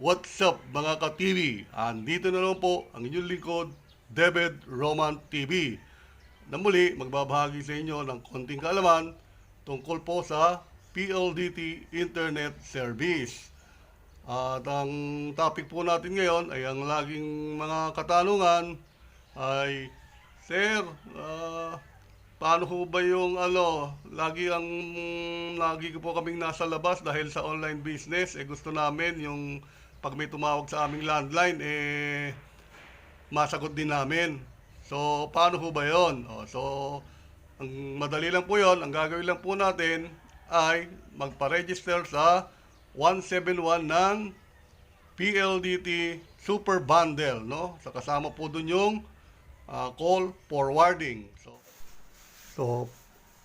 What's up mga ka-TV? Andito na naman po ang inyong lingkod, DebedRomanTV, na muli magbabahagi sa inyo ng konting kaalaman tungkol po sa PLDT Internet Service. At ang topic po natin ngayon ay ang laging mga katanungan ay, Sir, paano ho ba yung lagi ko po kaming nasa labas dahil sa online business, gusto namin yung pag may tumawag sa aming landline, masagot din namin. So, paano ho ba yun? So, ang madali lang po yun, ang gagawin lang po natin ay magpa-register sa 171 ng PLDT Super Bundle, no? So, kasama po dun yung call forwarding. So,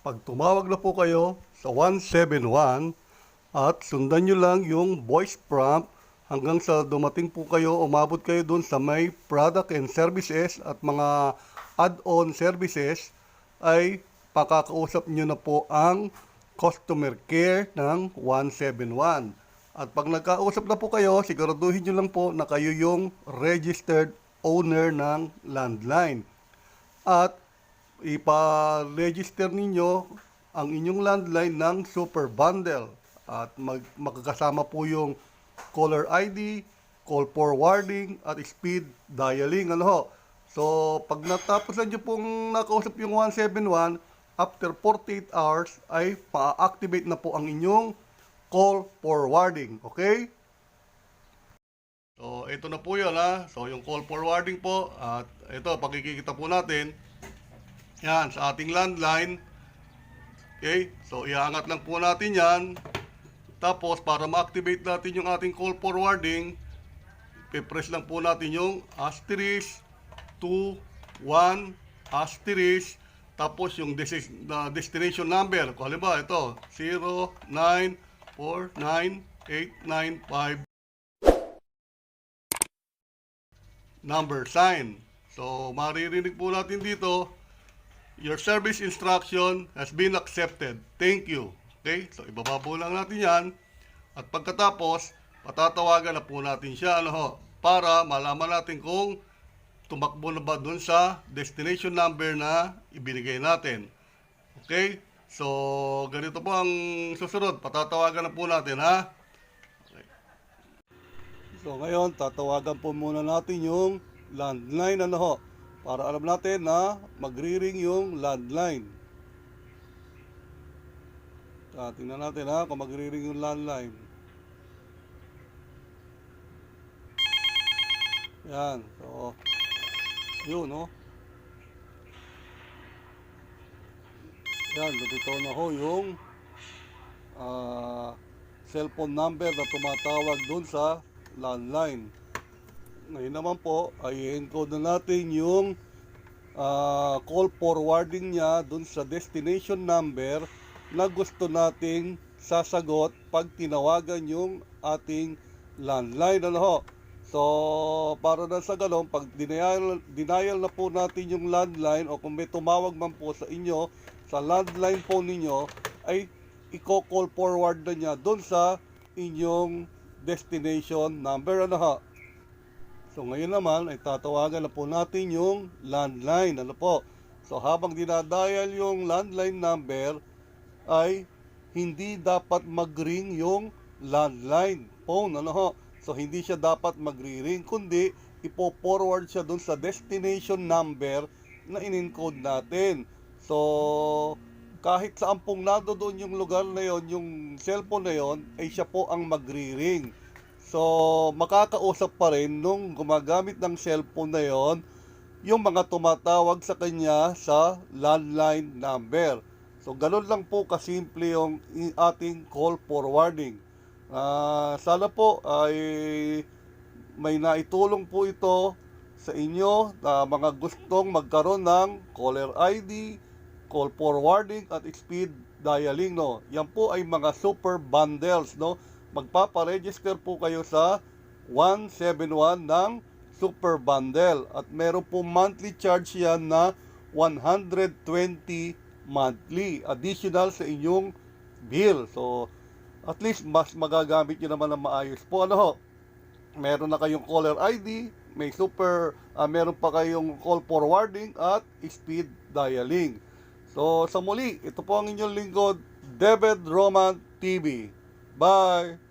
pag tumawag na po kayo sa 171 at sundan nyo lang yung voice prompt hanggang sa dumating po kayo, umabot kayo dun sa may product and services at mga add-on services, ay pakakausap nyo na po ang customer care ng 171. At pag nagkausap na po kayo, siguraduhin nyo lang po na kayo yung registered owner ng landline. At ipa-register ninyo ang inyong landline ng Super Bundle. At magkakasama po yung caller ID, call forwarding, at speed dialing. So, pag natapos na nyo pong nakausap yung 171, after 48 hours ay pa-activate na po ang inyong call forwarding. Okay? So, ito na po yun, So, yung call forwarding po, at ito, pakikita po natin. Yan, sa ating landline. Okay? So, iangat lang po natin yan. Tapos, para ma-activate natin yung ating call forwarding, i-press lang po natin yung asterisk 21 asterisk, tapos yung destination number. Kung halimbawa, ito, 0949895 number sign. So, maririnig po natin dito, your service instruction has been accepted. Thank you. Okay? So, ibaba po lang natin yan. At pagkatapos, patatawagan na po natin siya, para malaman natin kung tumakbo na ba dun sa destination number na ibinigay natin. Okay? So, ganito po ang susunod. Patatawagan na po natin, Okay. So, ngayon, tatawagan po muna natin yung landline, para alam natin na magri-ring yung landline. Tingnan natin, kung magri-ring yung landline. Yan. So, yun, Yan, dito na ho yung cellphone number na tumatawag dun sa landline. Ngayon naman po, ay encode na natin yung call forwarding niya dun sa destination number na gusto nating sasagot pag tinawagan yung ating landline. So, para na sa galong, pag denial na po natin yung landline, o kung may tumawag man po sa inyo, sa landline po ninyo, ay i-call forward na niya dun sa inyong destination number. So, ngayon naman, ay tatawagan na po natin yung landline. So, habang dinadial yung landline number, ay hindi dapat mag-ring yung landline phone. So, hindi siya dapat magri-ring, kundi ipo-forward siya dun sa destination number na in-encode natin. So, kahit saan pong doon yung lugar na yon, yung cellphone na yon, ay siya po ang magri-ring. So, makakausap pa rin nung gumagamit ng cellphone na yon yung mga tumatawag sa kanya sa landline number. So, ganun lang po kasimple yung ating call forwarding. Sana po ay may naitulong po ito sa inyo na mga gustong magkaroon ng caller ID, call forwarding, at speed dialing. Yan po ay mga super bundles. Magpaparegister po kayo sa 171 ng super bundle. At meron po monthly charge yan na 120 monthly additional sa inyong bill. So, at least mas magagamit nyo naman na maayos po. meron na kayong caller ID, may meron pa kayong call forwarding at speed dialing. So sa muli, ito po ang inyong lingkod, Debed Roman TV. Bye!